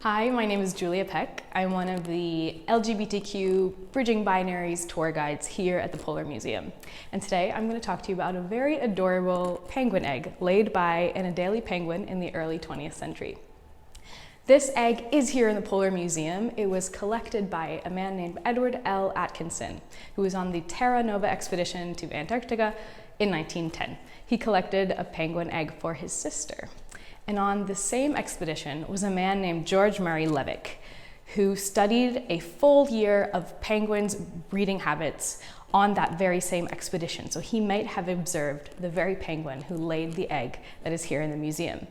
Hi, my name is Julia Peck. I'm one of the LGBTQ Bridging Binaries tour guides here at the Polar Museum. And today I'm going to talk to you about a very adorable penguin egg laid by an Adélie penguin in the early 20th century. This egg is here in the Polar Museum. It was collected by a man named Edward L. Atkinson, who was on the Terra Nova expedition to Antarctica in 1910. He collected a penguin egg for his sister. And on the same expedition was a man named George Murray Levick, who studied a full year of penguins' breeding habits on that very same expedition. So he might have observed the very penguin who laid the egg that is here in the museum.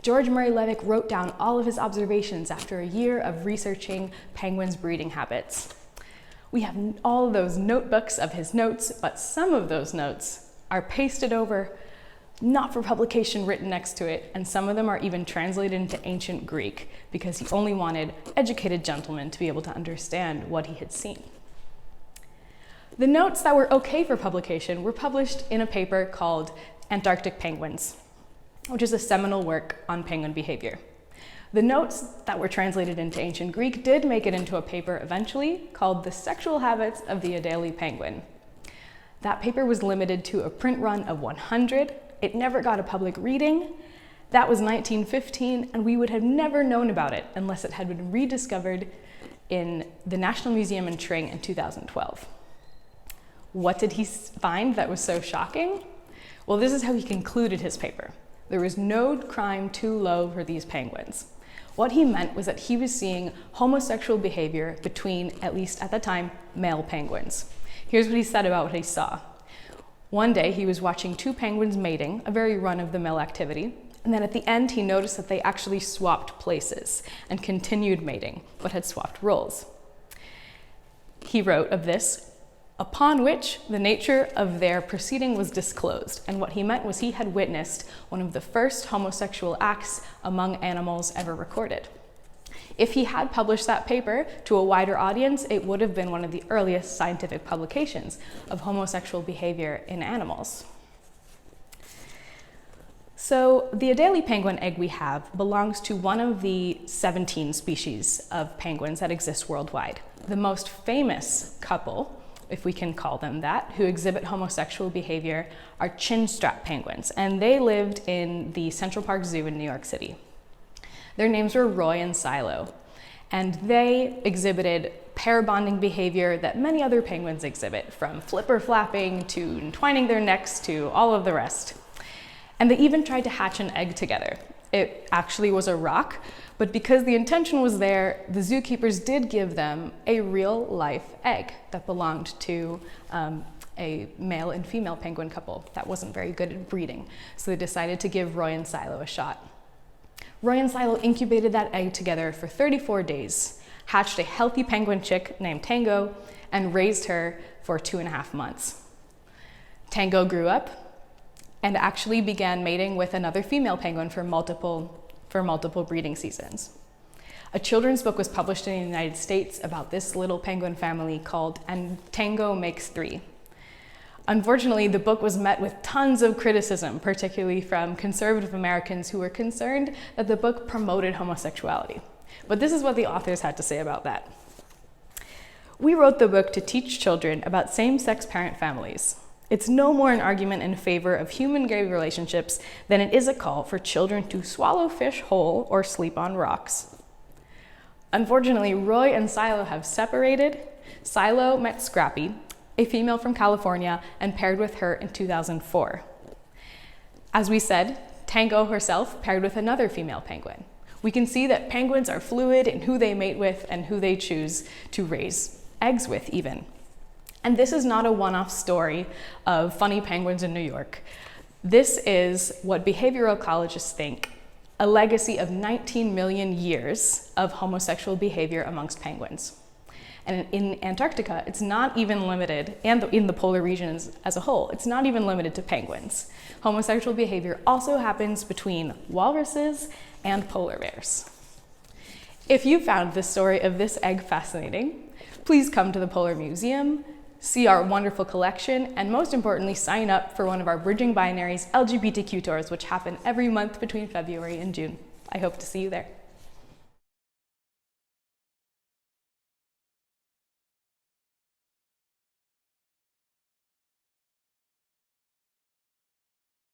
George Murray Levick wrote down all of his observations after a year of researching penguins' breeding habits. We have all of those notebooks of his notes, but some of those notes are pasted over, not for publication, written next to it, and some of them are even translated into ancient Greek because he only wanted educated gentlemen to be able to understand what he had seen. The notes that were okay for publication were published in a paper called Antarctic Penguins, which is a seminal work on penguin behavior. The notes that were translated into ancient Greek did make it into a paper eventually called The Sexual Habits of the Adélie Penguin. That paper was limited to a print run of 100. It never got a public reading. That was 1915, and we would have never known about it unless it had been rediscovered in the National Museum in Tring in 2012. What did he find that was so shocking? Well, this is how he concluded his paper. There was no crime too low for these penguins. What he meant was that he was seeing homosexual behavior between, at least at the time, male penguins. Here's what he said about what he saw. One day he was watching two penguins mating, a very run-of-the-mill activity, and then at the end he noticed that they actually swapped places and continued mating, but had swapped roles. He wrote of this, upon which the nature of their proceeding was disclosed, and what he meant was he had witnessed one of the first homosexual acts among animals ever recorded. If he had published that paper to a wider audience, it would have been one of the earliest scientific publications of homosexual behavior in animals. So the Adélie penguin egg we have belongs to one of the 17 species of penguins that exist worldwide. The most famous couple, if we can call them that, who exhibit homosexual behavior are Chinstrap penguins, and they lived in the Central Park Zoo in New York City. Their names were Roy and Silo, and they exhibited pair bonding behavior that many other penguins exhibit, from flipper flapping to entwining their necks to all of the rest. And they even tried to hatch an egg together. It actually was a rock, but because the intention was there, the zookeepers did give them a real-life egg that belonged to a male and female penguin couple that wasn't very good at breeding. So they decided to give Roy and Silo a shot. Roy and Silo incubated that egg together for 34 days, hatched a healthy penguin chick named Tango, and raised her for 2.5 months. Tango grew up and actually began mating with another female penguin for multiple breeding seasons. A children's book was published in the United States about this little penguin family called And Tango Makes Three. Unfortunately, the book was met with tons of criticism, particularly from conservative Americans who were concerned that the book promoted homosexuality. But this is what the authors had to say about that. We wrote the book to teach children about same-sex parent families. It's no more an argument in favor of human-gay relationships than it is a call for children to swallow fish whole or sleep on rocks. Unfortunately, Roy and Silo have separated. Silo met Scrappy, a female from California, and paired with her in 2004. As we said, Tango herself paired with another female penguin. We can see that penguins are fluid in who they mate with and who they choose to raise eggs with even. And this is not a one-off story of funny penguins in New York. This is what behavioral ecologists think, a legacy of 19 million years of homosexual behavior amongst penguins. And in Antarctica, it's not even limited, and in the polar regions as a whole, it's not even limited to penguins. Homosexual behavior also happens between walruses and polar bears. If you found the story of this egg fascinating, please come to the Polar Museum, see our wonderful collection, and most importantly, sign up for one of our Bridging Binaries LGBTQ tours, which happen every month between February and June. I hope to see you there.